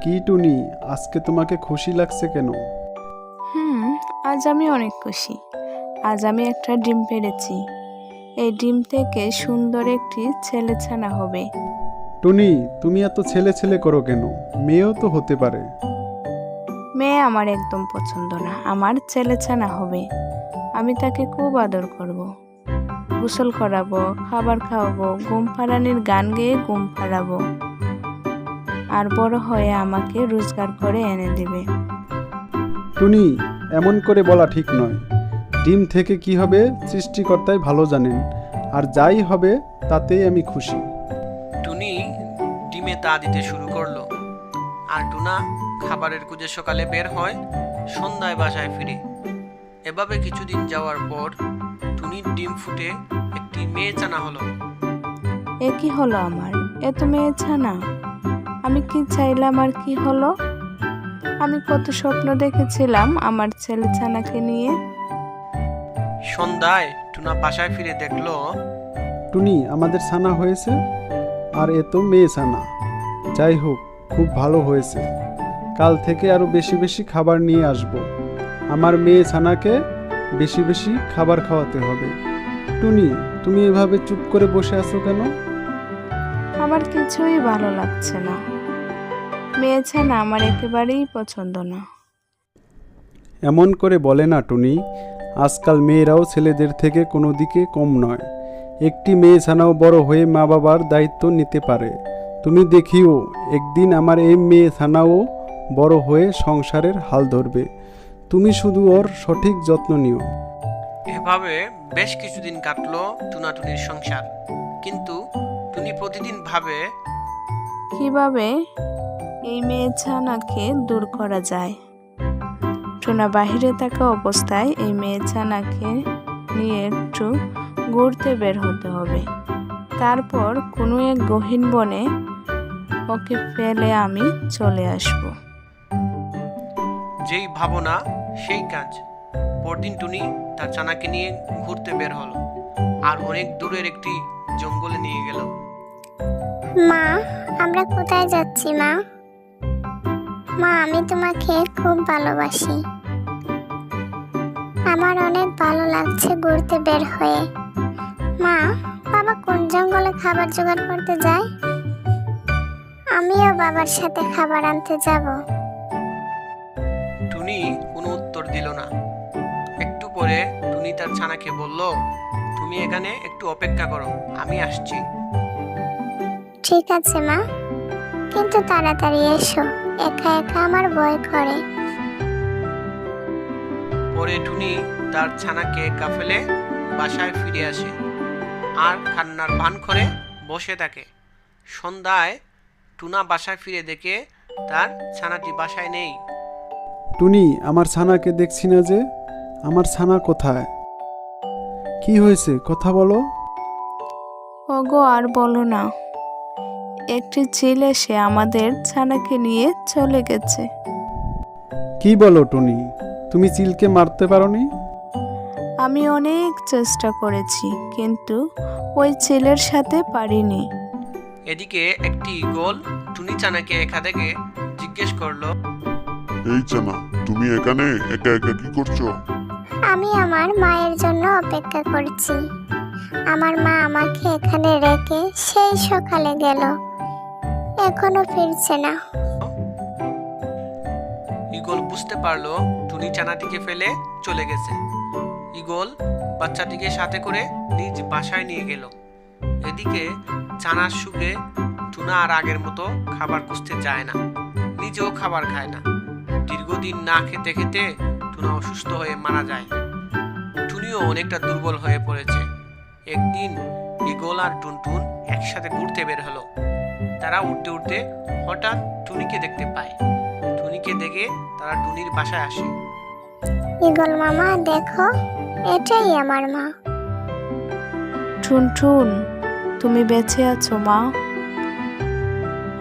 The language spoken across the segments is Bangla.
কি টুনি, আজকে তোমাকে খুশি লাগছে কেন? হুম, আজ আমি অনেক খুশি। আজ আমি একটা ডিম পেড়েছি। এই ডিম থেকে সুন্দর একটি ছেলেছানা হবে। টুনি, তুমি এত ছেলে ছেলে করো কেন? মেয়েও তো হতে পারে। মেয়ে আমার একদম পছন্দ না, আমার ছেলেছানা হবে। আমি তাকে খুব আদর করব, গোসল করাবো, খাবার খাওয়াবো, ঘুম পাড়ানির গান গেয়ে ঘুম পাড়াবো। আর বড় হয়ে আমাকে রোজগার করে এনে দেবে। টুনি, এমন করে বলা ঠিক নয়। ডিম থেকে কি হবে সৃষ্টিকর্তাই ভালো জানেন, আর যাই হবে তাতেই আমি খুশি। টুনি ডিমে তা দিতে শুরু করলো, আর টুনা খাবারের খুঁজে সকালে বের হয়, সন্ধ্যায় বাসায় ফিরে। এভাবে কিছুদিন যাওয়ার পর টুনির ডিম ফুটে একটি মেয়ে ছানা হলো। এ কি হলো আমার? এ তো মেয়ে ছানা। আমি কি চাইলাম আর কি হলো? আমি কত স্বপ্ন দেখেছিলাম আমার ছেলে ছানাকে নিয়ে। সন্ধ্যায় টুনা বাসায় ফিরে দেখলো টুনি, আমাদের ছানা হয়েছে, আর এ তো মেয়ে ছানা। যাই হোক, খুব ভালো হয়েছে। কাল থেকে আরো বেশি বেশি খাবার নিয়ে আসব। আমার মেয়ে ছানাকে বেশি বেশি খাবার খাওয়াতে হবে। টুনি, তুমি এভাবে চুপ করে বসে আছো কেন? আমার কিছুই ভালো লাগছে না। মেয়ে ছানা আমার একেবারেই পছন্দ না। এমন করে বলে না টুনি, আজকাল মেয়েরাও ছেলেদের থেকে কোনো দিকে কম নয়। একটি মেয়ে ছানাও বড় হয়ে মা বাবার দায়িত্ব নিতে পারে। তুমি দেখিও, একদিন আমার এই মেয়ে ছানাও বড় হয়ে সংসারের হাল ধরবে। তুমি শুধু ওর সঠিক যত্ন নিও। এভাবে বেশ কিছুদিন কাটলো টুনাটুনির সংসার। কিন্তু টুনি প্রতিদিন ভাবে কিভাবে এই মেয়ে ছানাকে দূর করা যায়। টুনা বাহিরে থাকা অবস্থায় এই মেয়ে ছানাকে নিয়ে একটু ঘুরতে বের হতে হবে। তারপর কোনো এক গহীন বনে ওকে ফেলে আমি চলে আসব। যেই ভাবনা সেই কাজ। পরদিন টুনি তার ছানাকে নিয়ে ঘুরতে বের হলো, আর অনেক দূরের একটি জঙ্গলে নিয়ে গেল। মা, আমরা কোথায় যাচ্ছি মা? মা, আমি তোমাকে খুব ভালোবাসি। আমার অনেক ভালো লাগছে ঘুরতে বের হয়ে। মা, বাবা কোন জঙ্গলে খাবার জোগাড় করতে যায়? আমিও বাবার সাথে খাবার আনতে যাব। টুনি কোনো উত্তর দিল না। একটু পরে টুনি তার ছানাকে বলল, তুমি এখানে একটু অপেক্ষা করো, আমি আসছি। ঠিক আছে মা, কিন্তু তাড়াতাড়ি এসো, একা একা আমার ভয় করে। পরে টুনি তার ছানাকে একা ফেলে বাসায় ফিরে আসে, আর কান্নার ভান করে বসে থাকে। সন্ধ্যায় টুনা বাসায় ফিরে দেখে তার ছানাটি বাসায় নেই। টুনি, আমার ছানাকে দেখছি না যে। আমার ছানা কোথায়? কি হয়েছে, কথা বলো। ওগো, আর বলো না। একটি চিল এসে আমাদের ছানাকে নিয়ে চলে গেছে। কি বলো টুনি, তুমি চিলকে মারতে পারোনি? আমি অনেক চেষ্টা করেছি, কিন্তু ওই ছেলের সাথে পারিনি। এদিকে একটি ঈগল টুনি ছানাকে একা দেখে জিজ্ঞেস করলো, এই জানা, তুমি এখানে একা একা কি করছো? আমি আমার মায়ের জন্য অপেক্ষা করছি। আমার মা আমাকে এখানে রেখে সেই সকালে গেল, এখনো ফিরছে না। ঈগল বুঝতে পারলো টুনি ছানাটিকে ফেলে চলে গেছে। ঈগল বাচ্চাটিকে সাথে করে নিজ বাসায় নিয়ে গেল। এদিকে ছানার সুখে টুনা আর আগের মতো খাবার খুঁজতে যায় না, নিজেও খাবার খায় না। দীর্ঘদিন না খেতে খেতে টুনা অসুস্থ হয়ে মারা যায়। টুনিও অনেকটা দুর্বল হয়ে পড়েছে। একদিন ঈগল আর টুনটুন একসাথে ঘুরতে বের হলো। তারা উঠতে উঠতে হঠাৎ টুনিকে দেখতে পায়। টুনিকে দেখে তারা টুনির বাসায় আসে। ঈগল মামা, দেখো, এটাই আমার মা। টুনটুন, তুমি বেঁচে আছো মা?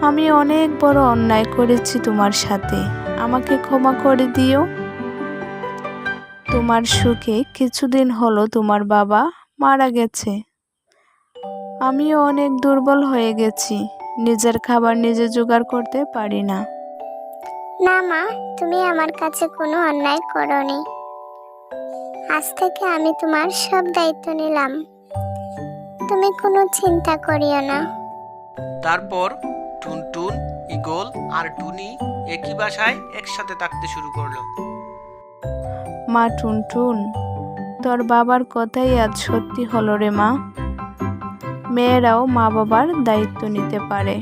আমি অনেক বড় অন্যায় করেছি তোমার সাথে, আমাকে ক্ষমা করে দিও। তোমার সুখে কিছুদিন হলো তোমার বাবা মারা গেছে। আমিও অনেক দুর্বল হয়ে গেছি, নিজের খাবার নিজে জোগাড় করতে পারি না। না মা, তুমি আমার কাছে কোনো অন্যায় করোনি। আজ থেকে আমি তোমার সব দায়িত্ব নিলাম, তুমি কোনো চিন্তা করিও না। তারপর টুনটুন, ঈগল আর টুনি একই বাসায় একসাথে থাকতে শুরু করলো। মা টুনটুন, তোর বাবার কথাই আজ সত্যি হলো রে মা। মেয়েরাও মা বাবার দায়িত্ব নিতে পারে।